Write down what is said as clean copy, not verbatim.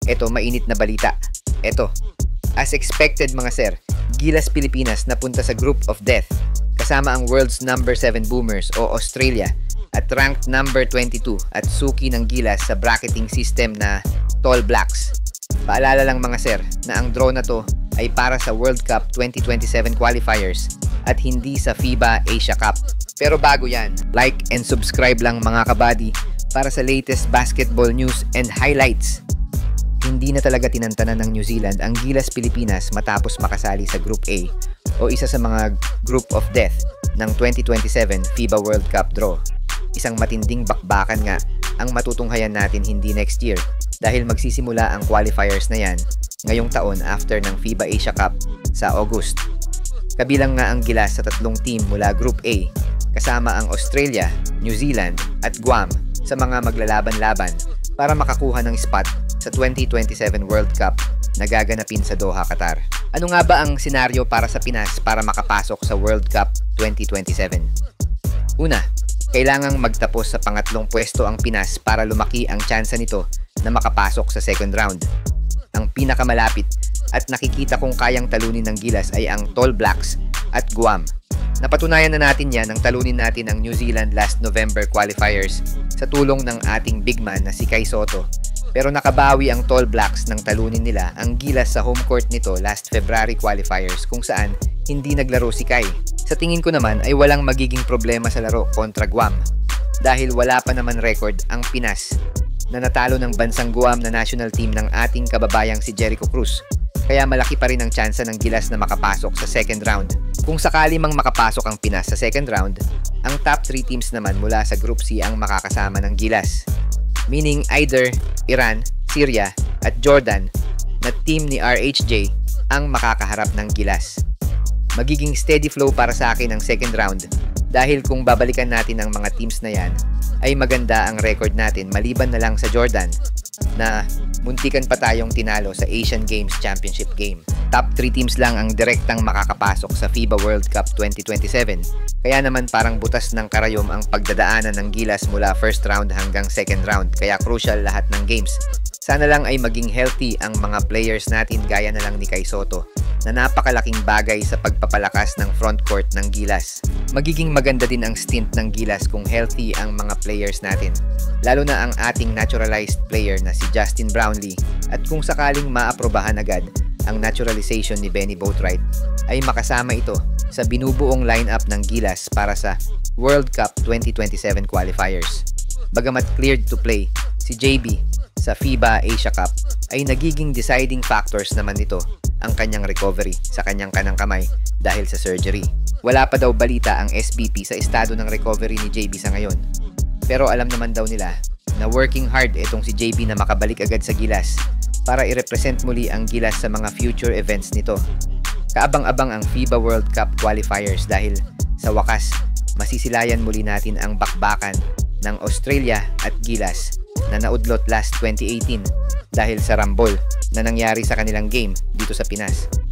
Eto, mainit na balita. Eto, as expected mga sir, Gilas Pilipinas napunta sa Group of Death kasama ang world's number 7 Boomers o Australia at ranked number 22 at suki ng Gilas sa bracketing system na Tall Blacks. Paalala lang mga sir na ang draw na to ay para sa World Cup 2027 qualifiers at hindi sa FIBA Asia Cup. Pero bago yan, like and subscribe lang mga kabady para sa latest basketball news and highlights. Hindi na talaga tinantanan ng New Zealand ang Gilas Pilipinas matapos makasali sa Group A o isa sa mga Group of Death ng 2027 FIBA World Cup draw. Isang matinding bakbakan nga ang matutunghayan natin hindi next year dahil magsisimula ang qualifiers na yan ngayong taon after ng FIBA Asia Cup sa August. Kabilang nga ang Gilas sa tatlong team mula Group A kasama ang Australia, New Zealand at Guam sa mga maglalaban-laban para makakuha ng spot sa 2027 World Cup na gaganapin sa Doha, Qatar. Ano nga ba ang senaryo para sa Pinas para makapasok sa World Cup 2027? Una, kailangang magtapos sa pangatlong pwesto ang Pinas para lumaki ang tsansa nito na makapasok sa second round. Ang pinakamalapit at nakikita kong kayang talunin ng Gilas ay ang Tall Blacks at Guam. Napatunayan na natin yan nang talunin natin ang New Zealand last November qualifiers sa tulong ng ating big man na si Kai Sotto. Pero nakabawi ang Tall Blacks nang talunin nila ang Gilas sa home court nito last February qualifiers kung saan hindi naglaro si Kai. Sa tingin ko naman ay walang magiging problema sa laro kontra Guam dahil wala pa naman record ang Pinas na natalo ng bansang Guam na national team ng ating kababayang si Jericho Cruz. Kaya malaki pa rin ang tsansa ng Gilas na makapasok sa second round. Kung sakali mang makapasok ang Pinas sa second round, ang top 3 teams naman mula sa Group C ang makakasama ng Gilas. Meaning either Iran, Syria at Jordan na team ni RHJ ang makakaharap ng Gilas. Magiging steady flow para sa akin ang second round dahil kung babalikan natin ang mga teams na yan ay maganda ang record natin maliban na lang sa Jordan na muntikan pa tayong tinalo sa Asian Games Championship game. Top 3 teams lang ang direktang makakapasok sa FIBA World Cup 2027. Kaya naman parang butas ng karayom ang pagdadaanan ng Gilas mula first round hanggang second round. Kaya crucial lahat ng games. Sana lang ay maging healthy ang mga players natin gaya na lang ni Kai Sotto na napakalaking bagay sa pagpapalakas ng front court ng Gilas. Magiging maganda din ang stint ng Gilas kung healthy ang mga players natin. Lalo na ang ating naturalized player na si Justin Brownlee at kung sakaling maaprobahan agad ang naturalization ni Benny Boatwright ay makasama ito sa binubuong lineup ng Gilas para sa World Cup 2027 qualifiers. Bagamat cleared to play, si JB sa FIBA Asia Cup ay nagiging deciding factors naman nito ang kanyang recovery sa kanyang kanang kamay dahil sa surgery. Wala pa daw balita ang SBP sa estado ng recovery ni JB sa ngayon. Pero alam naman daw nila na working hard itong si JB na makabalik agad sa Gilas para i-represent muli ang Gilas sa mga future events nito. Kaabang-abang ang FIBA World Cup qualifiers dahil sa wakas masisilayan muli natin ang bakbakan ng Australia at Gilas na naudlot last 2018 dahil sa rambol na nangyari sa kanilang game dito sa Pinas.